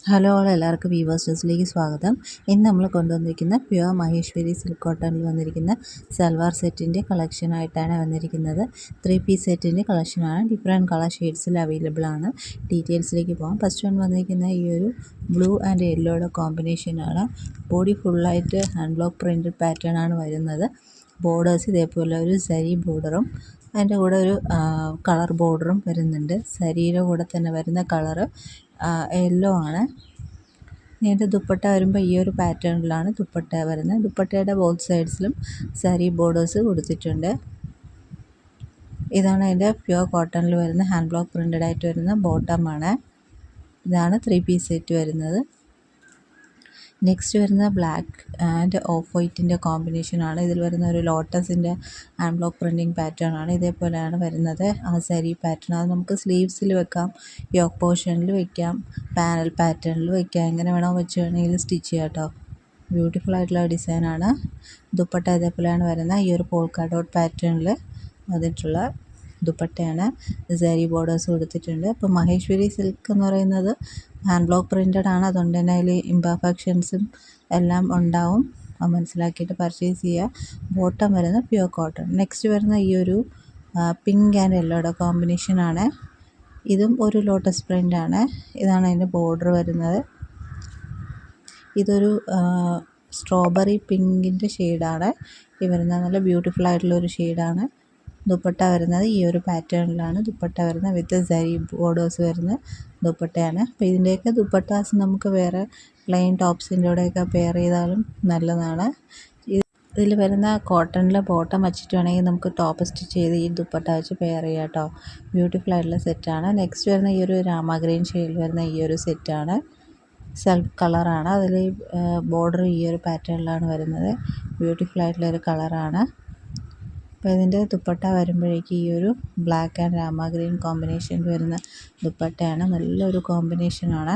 Hello all എല്ലാവർക്കും weavers ന്യൂസിലേക്ക് സ്വാഗതം. ഇന്ന് നമ്മൾ കൊണ്ടുവന്നിരിക്കുന്ന പ്യുവർ മഹേശ്വരി സിൽക്ക് കോട്ടണിൽ വന്നിരിക്കുന്ന സൽവാർ സെറ്റിൻ്റെ കളക്ഷനായിട്ടാണ് വന്നിരിക്കുന്നത്. 3 പീസ് സെറ്റിൻ്റെ കളക്ഷനാണ്. ഡിഫറെൻറ്റ് കളർ ഷെയ്ഡ്സിൽ അവൈലബിൾ ആണ്. ഡീറ്റെയിൽസിലേക്ക് പോകാം. ഫസ്റ്റ് വൺ വന്നിരിക്കുന്ന ഈ ഒരു ബ്ലൂ ആൻഡ് യെല്ലോയുടെ കോമ്പിനേഷനാണ്. ബോഡി ഫുള്ളായിട്ട് ഹാൻഡ് ബ്ലോക്ക് പ്രിൻറ്റഡ് പാറ്റേൺ ആണ് വരുന്നത്. ബോർഡേഴ്സ് ഇതേപോലെ ഒരു സരി ബോർഡറും അതിൻ്റെ കൂടെ ഒരു കളർ ബോർഡറും വരുന്നുണ്ട്. സരിയുടെ കൂടെ തന്നെ വരുന്ന കളറ് യെല്ലോ ആണ്. ഇതിൻ്റെ ദുപ്പട്ട വരുമ്പോൾ ഈ ഒരു പാറ്റേണിലാണ് ദുപ്പട്ട വരുന്നത്. ദുപ്പട്ടയുടെ ബോത്ത് സൈഡ്സിലും സാരി ബോർഡേഴ്സ് കൊടുത്തിട്ടുണ്ട്. ഇതാണ് അതിൻ്റെ പ്യുവർ കോട്ടണിൽ വരുന്ന ഹാൻഡ് ബ്ലോക്ക് പ്രിൻ്റഡ് ആയിട്ട് വരുന്ന ബോട്ടമാണ്. ഇതാണ് 3 പീസ് സെറ്റ് വരുന്നത്. നെക്സ്റ്റ് വരുന്ന ബ്ലാക്ക് ആൻഡ് ഓഫ് വൈറ്റിൻ്റെ കോമ്പിനേഷനാണ്. ഇതിൽ വരുന്ന ഒരു ലോട്ടസിൻ്റെ ഹാൻഡ് ബ്ലോക്ക് പ്രിൻറ്റിങ് പാറ്റേൺ ആണ്. ഇതേപോലെയാണ് വരുന്നത് ആ സാരി പാറ്റേൺ. അത് നമുക്ക് സ്ലീവ്സിൽ വെക്കാം, യോക്ക് പോർഷനിൽ വെക്കാം, പാനൽ പാറ്റേണിൽ വെക്കാം, എങ്ങനെ വേണോ വെച്ച് വേണമെങ്കിൽ സ്റ്റിച്ച് ചെയ്യാം കേട്ടോ. ബ്യൂട്ടിഫുൾ ആയിട്ടുള്ള ഡിസൈനാണ്. ദുപ്പട്ട ഇതേപോലെയാണ് വരുന്നത്. ഈ ഒരു പോൾക്ക ഡോട്ട് പാറ്റേണിൽ വന്നിട്ടുള്ള ദുപ്പട്ടയാണ്. സാരി ബോർഡേഴ്സ് കൊടുത്തിട്ടുണ്ട്. അപ്പോൾ മഹേശ്വരി സിൽക്ക് എന്ന് പറയുന്നത് ഹാൻഡ് ബ്ലോക്ക് പ്രിൻ്റഡ് ആണ്. അതുകൊണ്ട് തന്നെ അതിൽ ഇംപെർഫെക്ഷൻസും എല്ലാം ഉണ്ടാവും. അത് മനസ്സിലാക്കിയിട്ട് പർച്ചേസ് ചെയ്യുക. ബോട്ടം വരുന്ന പ്യുവർ കോട്ടൺ. നെക്സ്റ്റ് വരുന്ന ഈ ഒരു പിങ്ക് ആൻഡ് യെല്ലോയുടെ കോമ്പിനേഷനാണ്. ഇതും ഒരു ലോട്ടസ് പ്രിൻ്റാണ്. ഇതാണ് അതിൻ്റെ ബോർഡർ വരുന്നത്. ഇതൊരു സ്ട്രോബെറി പിങ്കിൻ്റെ ഷെയ്ഡാണ് ഈ വരുന്നത്. നല്ല ബ്യൂട്ടിഫുൾ ആയിട്ടുള്ളൊരു ഷെയ്ഡാണ്. ദുപ്പട്ട വരുന്നത് ഈ ഒരു പാറ്റേണിലാണ് ദുപ്പട്ട വരുന്നത്. വിത്ത് സരി ബോർഡേഴ്സ് വരുന്ന ദുപ്പട്ടയാണ്. അപ്പോൾ ഇതിൻ്റെയൊക്കെ ദുപ്പട്ടാസ് നമുക്ക് വേറെ പ്ലെയിൻ ടോപ്സിൻ്റെ കൂടെയൊക്കെ പെയർ ചെയ്താലും നല്ലതാണ്. ഇതിൽ വരുന്ന കോട്ടണിലെ ബോട്ടം വച്ചിട്ട് വേണമെങ്കിൽ നമുക്ക് ടോപ്പ് സ്റ്റിച്ച് ചെയ്ത് ഈ ദുപ്പട്ട വെച്ച് പെയർ ചെയ്യാം കേട്ടോ. ബ്യൂട്ടിഫുൾ ആയിട്ടുള്ള സെറ്റാണ്. നെക്സ്റ്റ് വരുന്ന ഈ ഒരു രാമ ഗ്രീൻ ഷെയ്ഡിൽ വരുന്ന ഈ ഒരു സെറ്റാണ്. സെൽഫ് കളറാണ്. അതിൽ ബോർഡർ ഈ ഒരു പാറ്റേണിലാണ് വരുന്നത്. ബ്യൂട്ടിഫുൾ ആയിട്ടുള്ളൊരു കളറാണ്. അപ്പോൾ ഇതിൻ്റെ ദുപ്പട്ട വരുമ്പോഴേക്ക് ഈ ഒരു ബ്ലാക്ക് ആൻഡ് രാമ ഗ്രീൻ കോമ്പിനേഷനിൽ വരുന്ന ദുപ്പട്ടയാണ്. നല്ലൊരു കോമ്പിനേഷനാണ്.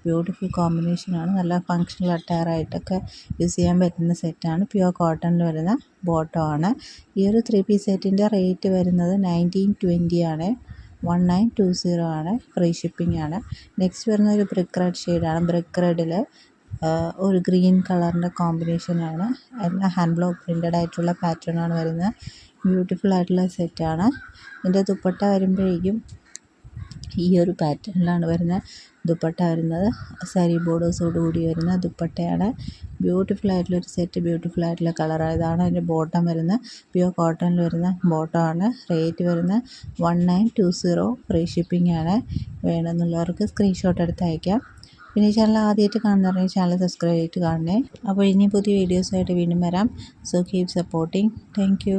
ബ്യൂട്ടിഫുൾ കോമ്പിനേഷനാണ്. നല്ല ഫങ്ഷണൽ അറ്റയറായിട്ടൊക്കെ യൂസ് ചെയ്യാൻ പറ്റുന്ന സെറ്റാണ്. പ്യുവർ കോട്ടണിൽ വരുന്ന ബോട്ടമാണ്. ഈ ഒരു 3 പീസ് സെറ്റിൻ്റെ റേറ്റ് വരുന്നത് 1920 ആണ്. 1920 ആണ്. ഫ്രീ ഷിപ്പിംഗ് ആണ്. നെക്സ്റ്റ് വരുന്ന ഒരു ബ്രിക്ക് റെഡ് ഷെയ്ഡാണ്. ബ്രിക്ക് റെഡിൽ ഒരു ഗ്രീൻ കളറിൻ്റെ കോമ്പിനേഷനാണ്. എല്ലാം ഹാൻഡ് ബ്ലോക്ക് പ്രിൻ്റഡ് ആയിട്ടുള്ള പാറ്റേണാണ് വരുന്നത്. ബ്യൂട്ടിഫുൾ ആയിട്ടുള്ള സെറ്റാണ്. ഇതിൻ്റെ ദുപ്പട്ട വരുമ്പോഴേക്കും ഈ ഒരു പാറ്റേണിലാണ് വരുന്നത് ദുപ്പട്ട വരുന്നത്. സാരി ബോർഡേഴ്സോട് കൂടി വരുന്ന ദുപ്പട്ടയാണ്. ബ്യൂട്ടിഫുൾ ആയിട്ടുള്ളൊരു സെറ്റ്, ബ്യൂട്ടിഫുൾ ആയിട്ടുള്ള കളറാണ്. ഇതാണ് അതിൻ്റെ ബോട്ടം വരുന്നത്. പ്യുവർ കോട്ടണിൽ വരുന്ന ബോട്ടമാണ്. റേറ്റ് വരുന്നത് 1920. ഫ്രീ ഷിപ്പിംഗ് ആണ്. വേണമെന്നുള്ളവർക്ക് സ്ക്രീൻഷോട്ട് എടുത്ത് അയക്കാം. പിന്നെ ഈ ചാനൽ ആദ്യമായിട്ട് കാണുന്നവരുടെ ചാനൽ സബ്സ്ക്രൈബ് ചെയ്തിട്ട് കാണണേ. അപ്പോൾ ഇനി പുതിയ വീഡിയോസായിട്ട് വീണ്ടും വരാം. So keep supporting. Thank you.